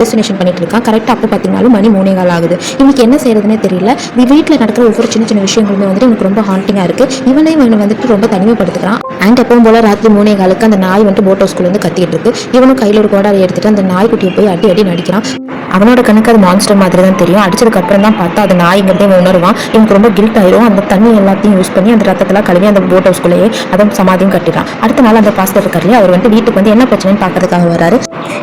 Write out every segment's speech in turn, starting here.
Destination பண்ணிட்டு இருக்கான். கரெக்டாக அப்போ பார்த்தீங்கன்னாலும் மணி 3:15 ஆகுது. இவனுக்கு என்ன செய்யறதுனே தெரியல. வீட்டில் நடக்கிற ஒவ்வொரு சின்ன சின்ன விஷயங்களுமே வந்துட்டு எனக்கு ரொம்ப ஹாண்டிங்காக இருக்குது. இவனை வந்துட்டு ரொம்ப தனிமைப்படுத்துகிறான். அண்ட் எப்பவும் போல ராத்திரி 3:15 அந்த நாய் வந்துட்டு போட் ஹவுஸ்குள்ளேருந்து கத்திட்டு இருக்கு. இவனும் கையில் ஒரு கோடாரி எடுத்துட்டு அந்த நாய்க்குட்டியை போய் அடி அடி நடிக்கிறான். அவனோட கணக்கு அது மான்ஸ்டர் மாதிரி தான் தெரியும். அடிச்சதுக்கு அப்புறம் தான் பார்த்தா அது நாய்ங்கிறதே உணர்வான். இவனுக்கு ரொம்ப கில்ட் ஆயிரும். அந்த தண்ணி எல்லாத்தையும் யூஸ் பண்ணி அந்த ரத்தத்தெல்லாம் கழுவி அந்த போட் ஹவுஸ்குள்ளேயே அதை சமாதியும் கட்டிடுறான். அடுத்த நாள் அந்த பாஸ்டர் இருக்காரு, அவர் வந்து வீட்டுக்கு வந்து என்ன பிரச்சனைன்னு பார்க்கறதுக்காக வராரு.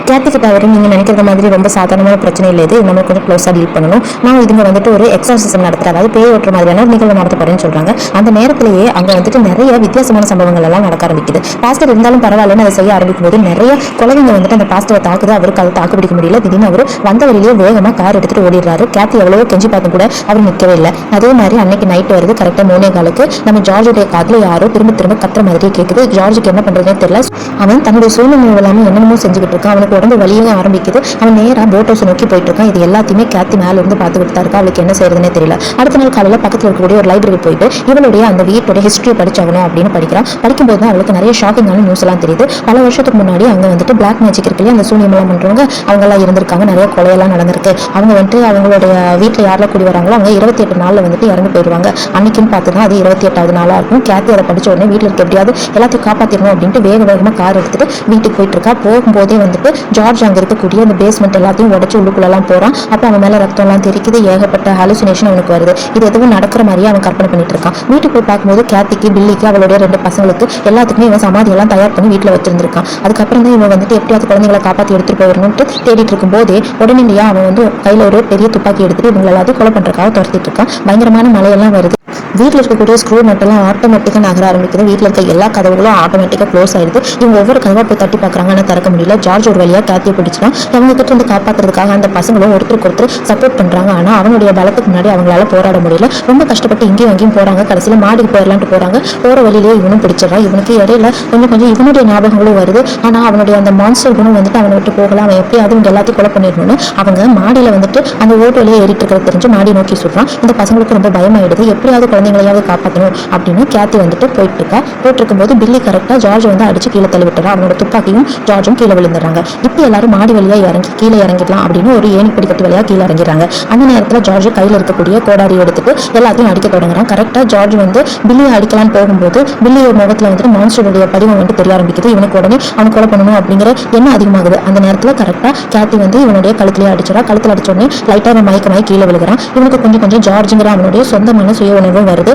கேத்தி கிட்ட அவர் நீங்க நினைக்கிற மாதிரி ரொம்ப சாதாரணமான பிரச்சனை இல்லை, இது நம்ம கொஞ்சம் க்ளோஸாக டீல் பண்ணணும். நான் இதுங்க வந்துட்டு ஒரு எக்ஸார்சிசம் நடத்துறேன், அதாவது பேய் ஓட்டுற மாதிரியான ஒரு நிகழ்வு நடத்த போறேன்னு சொல்றாங்க. அந்த நேரத்திலேயே அங்க வந்துட்டு நிறைய வித்தியாசமான சம்பவங்கள் எல்லாம் நடக்க ஆரம்பிக்குது. பாஸ்டர் இருந்தாலும் பரவாயில்லன்னு அதை செய்ய ஆரம்பிக்கும் போது நிறைய குழந்தைங்க வந்துட்டு அந்த பாஸ்டரை தாக்குது. அவருக்கு அதை தாக்கு பிடிக்க முடியல. திடீர்னு அவர் வந்த வழியிலேயே வேகமா கார் எடுத்துட்டு ஓடிடுறாரு. கேத்தி எவ்வளவோ கெஞ்சி பார்த்து கூட அவர் நிற்கவே இல்லை. அதே மாதிரி அன்னைக்கு நைட் வருது. கரெக்டா 3:15 நம்ம ஜார்ஜுடைய காதுல யாரோ திரும்ப திரும்ப கத்துற மாதிரியே கேட்குது. ஜார்ஜுக்கு என்ன பண்றதுனே தெரியல. அவன் தன்னுடைய சூழ்நிலை இல்லாம என்னென்னமோ செஞ்சுக்கிட்டு இருக்கான். அவனுக்கு உடம்பு வலியும் ஆரம்பிக்குது. அவன் நேரா போட் ஹவுஸ் நோக்கி போயிட்டு இருக்கான். இது எல்லாத்தையுமே கேத்தி மேல இருந்து பார்த்துக்கிட்டு தான் இருக்கா. அவளுக்கு என்ன செய்யறதுனே தெரியல. அடுத்த நாள் காலையில பக்கத்தில் இருக்கக்கூடிய ஒரு லைப்ரரி போயிட்டு இவளுடைய அந்த வீட்டோட ஹிஸ்டரி படிச்சாகணும் அப்படின்னு படிக்கிறான். படிக்கும்போது தான் அவளுக்கு நிறைய ஷாக்கிங்கான நியூஸ் எல்லாம் தெரியுது. பல வருஷத்துக்கு முன்னாடி அங்க வந்துட்டு பிளாக் மேஜிக் இருக்கு இல்லையா, அந்த சூனியம் எல்லாம் பண்றவங்க அவங்க எல்லாம் இருந்திருக்காங்க. நிறைய கொலையெல்லாம் நடந்திருக்கு. அவங்க வந்துட்டு அவங்களுடைய வீட்டில் யாரெல்லாம் கூடி வராங்களோ அவங்க 28 நாள்ல வந்துட்டு இறந்து போயிடுவாங்க. அன்னைக்குன்னு பார்த்துதான் அது 28வது நாளா இருக்கும். கேத்தி அதை படிச்ச உடனே வீட்டில் இருக்க எப்படியாவது எல்லாத்தையும் காப்பாத்திடணும் அப்படின்ட்டு வேகமா கார் எடுத்துட்டு வீட்டுக்கு போயிட்டு இருக்கா. போகும்போதே வந்துட்டு ஜார்ஜ் அங்க இருக்கக்கூடிய அந்த பேஸ்மெண்ட் எல்லாத்தையும் உடச்சு உள்ளுக்குள்ளெல்லாம் போறான். அப்போ அவன் மேல ரத்தம் எல்லாம் தெரிக்குது. ஏகப்பட்ட ஹாலுசினேஷன் அவனுக்கு வருது. இது எதுவும் நடக்கிற மாதிரியே அவன் கற்பனை பண்ணிட்டு இருக்கான். வீட்டுக்கு போய் பார்க்கும்போது கேத்திக்கு பில்லிக்கு அவளுடைய 2 பசங்களுக்கு எல்லாத்துக்குமே இவன் சமாதி எல்லாம் தயார் பண்ணி வீட்டில் வச்சிருந்திருக்கான். அதுக்கப்புறம் தான் இவன் வந்துட்டு எப்படியாவது குழந்தைங்களை காப்பாற்றி எடுத்துட்டு போயிடணும்ட்டு தேடிட்டு இருக்கும் போதே உடனடியா அவன் வந்து கையில ஒரு பெரிய துப்பாக்கி எடுத்துட்டு இவங்களை எல்லாத்தையும் கொலை பண்றதுக்காக துரத்திட்டு இருக்கான். பயங்கரமான மழையெல்லாம் வருது. வீட்டில் இருக்கக்கூடிய ஸ்க்ரூ நட்டெல்லாம் ஆட்டோமேட்டிக்காக நகர ஆரம்பிக்குது. வீட்டில் இருக்க எல்லா கதவுகளும் ஆட்டோமேட்டிக்காக க்ளோஸ் ஆயிடுது. இவங்க ஒவ்வொரு கதவாக போய் தட்டி பார்க்குறாங்க, ஆனால் திறக்க முடியல. ஜார்ஜ் ஒரு வழியாக கேத்தியை பிடிச்சிட்டான். அவங்க கிட்ட இருந்து காப்பாற்றுறதுக்காக அந்த பசங்களும் ஒருத்தருக்கு ஒருத்தர் சப்போர்ட் பண்ணுறாங்க. ஆனால் அவனுடைய பலத்துக்கு முன்னாடி அவங்களால போராட முடியல. ரொம்ப கஷ்டப்பட்டு இங்கேயும் அங்கேயும் போகிறாங்க. கடைசியில் மாடிக்கு போயிடலான்ட்டு போகிறாங்க. போகிற வழியிலேயே இவனும் பிடிச்சிடறான். இவனுக்கு இடையில கொஞ்சம் இவனுடைய ஞாபகங்களும் வருது. ஆனால் அவனுடைய அந்த மான்ஸ்டர் குணம் வந்துட்டு அவனை விட்டு போகலாம். அவன் எப்படியாவது இவங்க எல்லாத்தையும் கொலை பண்ணிடணும்னு அவங்க மாடியில் வந்துட்டு அந்த ஓட்டு வழியே ஏறிட்டு இருக்கிறது தெரிஞ்சு மாடி நோக்கி சொல்கிறான். இந்த பசங்களுக்கு ரொம்ப பயமாயிடுது. எப்படியாவது குழந்தைங்களையாவது காப்பாற்றணும் அப்படின்னு கேத்தி வந்துட்டு போயிட்டு இருக்கும்போது பில்லி கரெக்டா ஜார்ஜ் வந்து அடிச்சு கீழே தள்ளி விட்டுறான். அவனோட துப்பாக்கியும் ஜார்ஜும் கீழே விழுந்துடுறாங்க. இப்போ எல்லாரும் மாடி வழியா இறங்கி கீழே இறங்கிடலாம் அப்படின்னு ஒரு ஏணிப்படி கட்டி வழியா கீழே இறங்கிறாங்க. அந்த நேரத்தில் ஜார்ஜ் கையில் இருக்கக்கூடிய கோடாரி எடுத்துட்டு எல்லாத்தையும் அடிக்க தொடங்குறான். கரெக்டா ஜார்ஜ் வந்து பில்லியை அடிக்கலான்னு போகும்போது பில்லியோட முகத்துல வந்துட்டு மான்ஸ்டருடைய படிவம் வந்து தெரிய ஆரம்பிக்குது. இவனுக்கு உடனே அவன் கொலை பண்ணணும் அப்படிங்கிற எண்ணம் அதிகமாகுது. அந்த நேரத்தில் கரெக்டா கேத்தி வந்து இவனுடைய கழுத்திலேயே அடிச்சிடா. கழுத்தில் அடிச்ச உடனே லைட்டாக மயக்கமாய் கீழே விழுகிறான். இவனுக்கு கொஞ்சம் ஜார்ஜுங்கிற அவனுடைய சொந்தமான சுய உணர்வும் வருது.